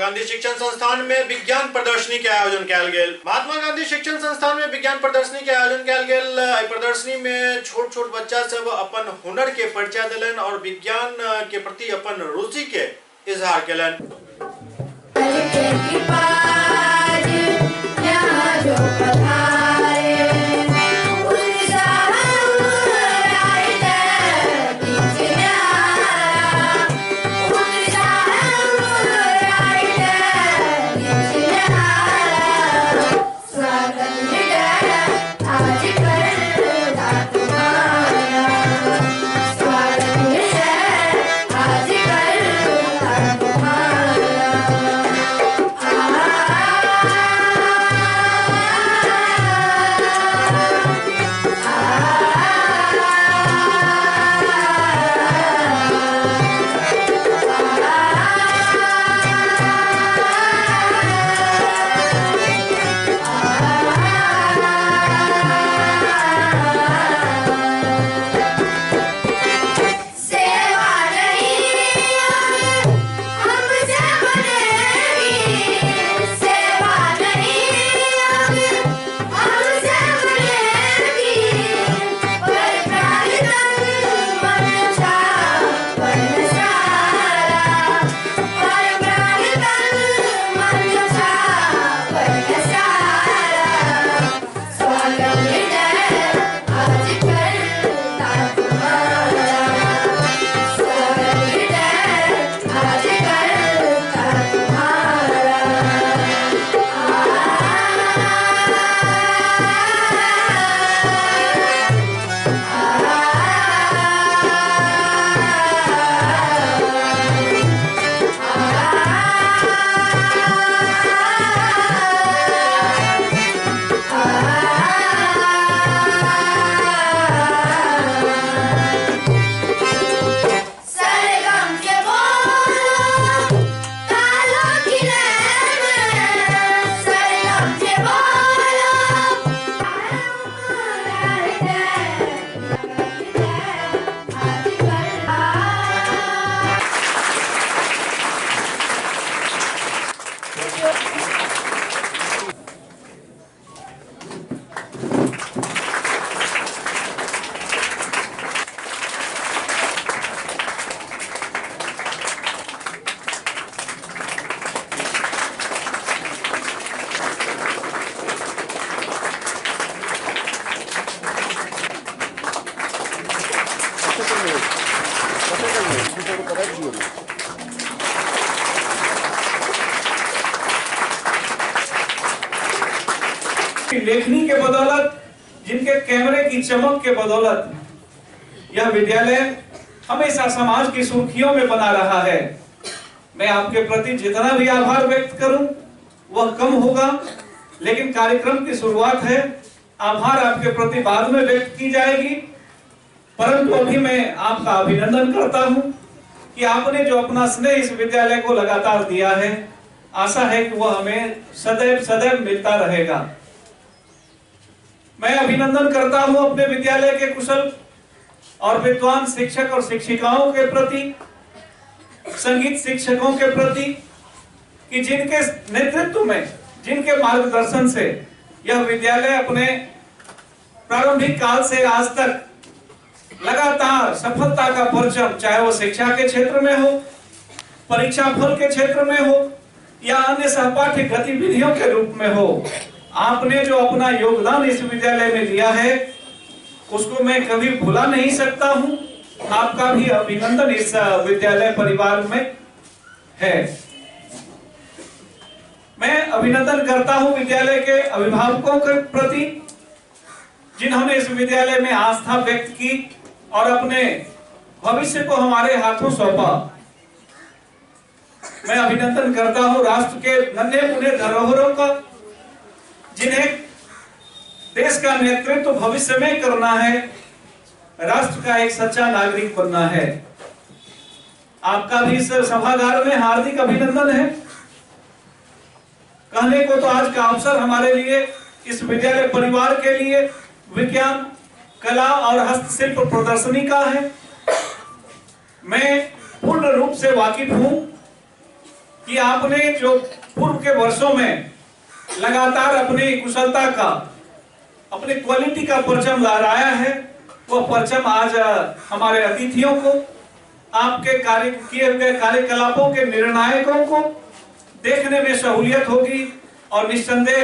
गांधी शिक्षण संस्थान में विज्ञान प्रदर्शनी के आयोजन कैल गेल। महात्मा गांधी शिक्षण संस्थान में विज्ञान प्रदर्शनी के आयोजन कैल गेल। एहि प्रदर्शनी में छोट छोट बच्चा सब अपन हुनर के परिचय दिलन और विज्ञान के प्रति अपन रुचि के इजहार केलन। लेखनी के बदौलत, जिनके कैमरे की चमक के बदौलत यह विद्यालय हमेशा समाज की सुर्खियों में बना रहा है। मैं आपके प्रति जितना भी आभार व्यक्त करूं वह कम होगा, लेकिन कार्यक्रम की शुरुआत है, आभार आपके प्रति बाद में व्यक्त की जाएगी। परंतु अभी मैं आपका अभिनंदन करता हूं कि आपने जो अपना स्नेह इस विद्यालय को लगातार दिया है, आशा है कि वह हमें सदैव सदैव मिलता रहेगा। मैं अभिनंदन करता हूं अपने विद्यालय के कुशल और विद्वान शिक्षक और शिक्षिकाओं के प्रति, संगीत शिक्षकों के प्रति, कि जिनके नेतृत्व में, जिनके मार्गदर्शन से यह विद्यालय अपने प्रारंभिक काल से आज तक लगातार सफलता का परचम, चाहे वो शिक्षा के क्षेत्र में हो, परीक्षा फल के क्षेत्र में हो या अन्य सहपाठ्य गतिविधियों के रूप में हो, आपने जो अपना योगदान इस विद्यालय में दिया है उसको मैं कभी भुला नहीं सकता हूं। आपका भी अभिनंदन इस विद्यालय परिवार में है। मैं अभिनंदन करता हूं विद्यालय के अभिभावकों के प्रति, जिन्होंने इस विद्यालय में आस्था व्यक्त की और अपने भविष्य को हमारे हाथों सौंपा। मैं अभिनंदन करता हूं राष्ट्र के नन्हे मुन्ने धरोहरों का, जिन्हें देश का नेतृत्व भविष्य में करना है, राष्ट्र का एक सच्चा नागरिक बनना है। आपका भी इस सभागार में हार्दिक अभिनंदन है। कहने को तो आज का अवसर हमारे लिए, इस विद्यालय परिवार के लिए विज्ञान, कला और हस्तशिल्प प्रदर्शनी का है। मैं पूर्ण रूप से वाकिफ हूं कि आपने जो पूर्व के वर्षों में लगातार अपनी कुशलता का, अपनी क्वालिटी का परचम लहराया है, वह परचम आज हमारे अतिथियों को, आपके कार्य किए हुए कार्यकलापों के निर्णायकों को देखने में सहूलियत होगी और निस्संदेह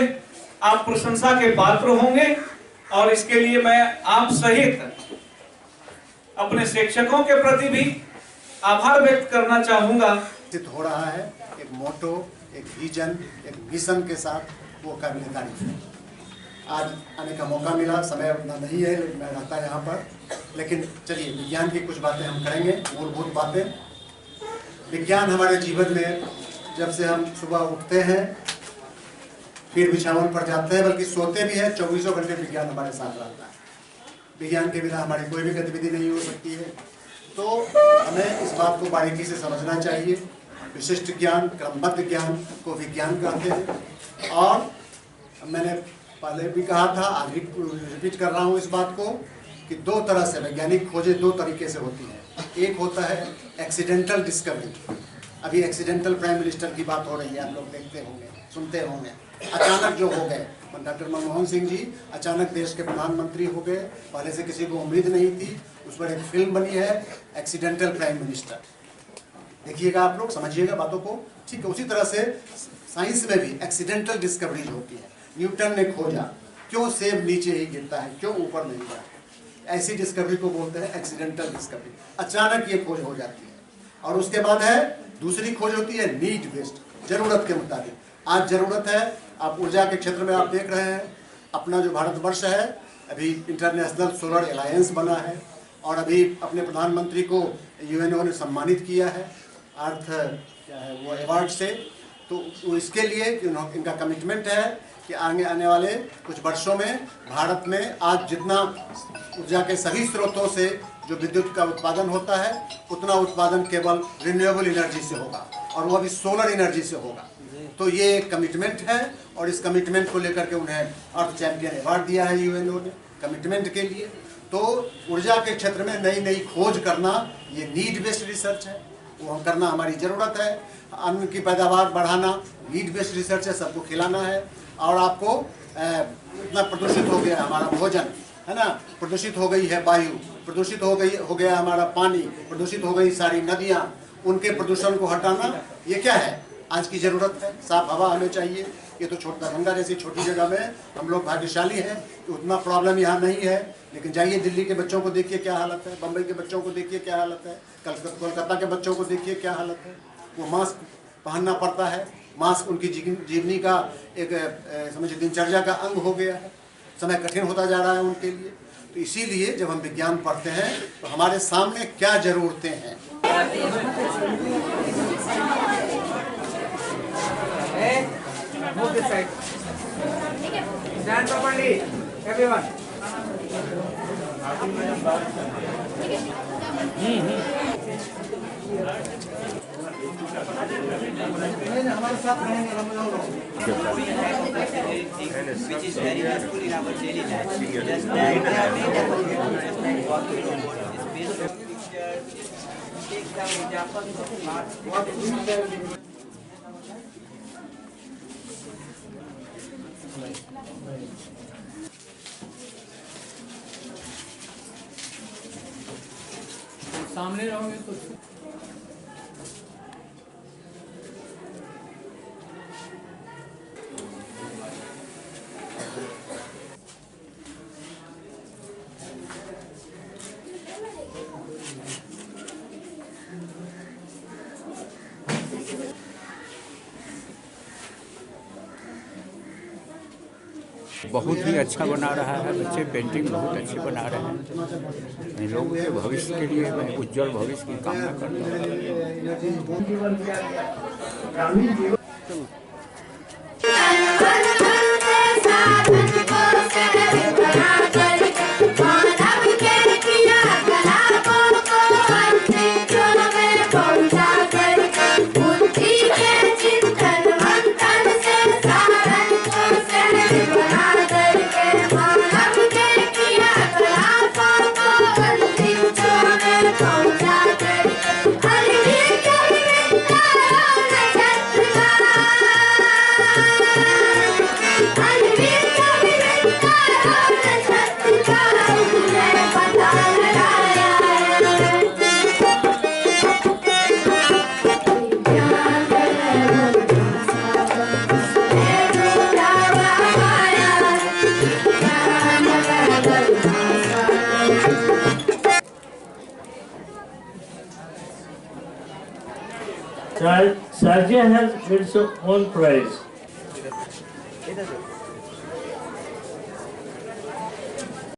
आप प्रशंसा के पात्र होंगे। और इसके लिए मैं आप सहित अपने शिक्षकों के प्रति भी आभार व्यक्त करना चाहूंगा। हो रहा है एक मोटो, एक विजन, एक मिशन के साथ, वो काबिल तारीफ है। आज आने का मौका मिला, समय उतना नहीं है, मैं रहता यहाँ पर, लेकिन चलिए विज्ञान की कुछ बातें हम करेंगे, मूलभूत बातें। विज्ञान हमारे जीवन में जब से हम सुबह उठते हैं, फिर बिछावन पर जाते हैं, बल्कि सोते भी हैं, 24 घंटे विज्ञान हमारे साथ रहता है। विज्ञान के बिना हमारी कोई भी गतिविधि नहीं हो सकती है। तो हमें इस बात को बारीकी से समझना चाहिए। विशिष्ट ज्ञान, क्रमबद्ध ज्ञान को विज्ञान कहते हैं। और मैंने पहले भी कहा था, आज भी रिपीट कर रहा हूँ इस बात को, कि दो तरह से वैज्ञानिक खोजें दो तरीके से होती हैं। एक होता है एक्सीडेंटल डिस्कवरी। अभी एक्सीडेंटल प्राइम मिनिस्टर की बात हो रही है, आप लोग देखते होंगे, सुनते होंगे। अचानक जो हो गए, डॉक्टर मनमोहन सिंह जी अचानक देश के प्रधानमंत्री हो गए, पहले से किसी को उम्मीद नहीं थी। उस पर एक फिल्म बनी है एक्सीडेंटल प्राइम मिनिस्टर, देखिएगा आप लोग, समझिएगा बातों को, ठीक है। उसी तरह से साइंस में भी एक्सीडेंटल डिस्कवरीज होती है। न्यूटन ने खोजा क्यों सेब नीचे ही गिरता है, क्यों ऊपर नहीं जाता, ऐसी डिस्कवरी को बोलते हैं एक्सीडेंटल डिस्कवरी। अचानक ये खोज हो जाती है। और उसके बाद है दूसरी खोज होती है नीड बेस्ड, जरूरत के मुताबिक। आज जरूरत है, आप ऊर्जा के क्षेत्र में आप देख रहे हैं, अपना जो भारतवर्ष है अभी इंटरनेशनल सोलर अलायंस बना है, और अभी अपने प्रधानमंत्री को यूएनओ ने सम्मानित किया है अर्थ क्या है वो अवार्ड से। तो इसके लिए इनका कमिटमेंट है कि आगे आने वाले कुछ वर्षों में भारत में आज जितना ऊर्जा के सभी स्रोतों से जो विद्युत का उत्पादन होता है, उतना उत्पादन केवल रिन्यूएबल एनर्जी से होगा, और वो अभी सोलर एनर्जी से होगा। तो ये एक कमिटमेंट है, और इस कमिटमेंट को लेकर के उन्हें अर्थ चैंपियन अवार्ड दिया है यूएनओ ने कमिटमेंट के लिए। तो ऊर्जा के क्षेत्र में नई नई खोज करना, ये नीड बेस्ड रिसर्च है, वो हम करना हमारी ज़रूरत है। अन्न की पैदावार बढ़ाना नीड बेस्ड रिसर्च है, सबको खिलाना है। और आपको इतना प्रदूषित हो गया हमारा भोजन, है ना, प्रदूषित हो गई है वायु, प्रदूषित हो गया हमारा पानी, प्रदूषित हो गई सारी नदियाँ, उनके प्रदूषण को हटाना, ये क्या है आज की ज़रूरत है। साफ हवा हमें चाहिए। ये तो छोटा गंगा जैसी छोटी जगह में हम लोग भाग्यशाली हैं कि उतना प्रॉब्लम यहाँ नहीं है। लेकिन जाइए दिल्ली के बच्चों को देखिए क्या हालत है, बम्बई के बच्चों को देखिए क्या हालत है, कोलकाता के बच्चों को देखिए क्या हालत है। वो मास्क पहनना पड़ता है, मास्क उनकी जीवनी का एक समझिए दिनचर्या का अंग हो गया है। समय कठिन होता जा रहा है उनके लिए। तो इसीलिए जब हम विज्ञान पढ़ते हैं तो हमारे सामने क्या ज़रूरतें हैं। Move this side. Stand properly, everyone. हमारे साथ रहेंगे हम लोग। Which is very useful in our daily life. Just like walking on board. This based on pictures. Take some examples of art. सामने रहोगे तो बहुत ही अच्छा बना रहा है। बच्चे पेंटिंग बहुत अच्छी बना रहे हैं। इन लोगों के भविष्य के लिए मैं उज्जवल भविष्य की कामना करता हूँ। Sarja has wins her own prize.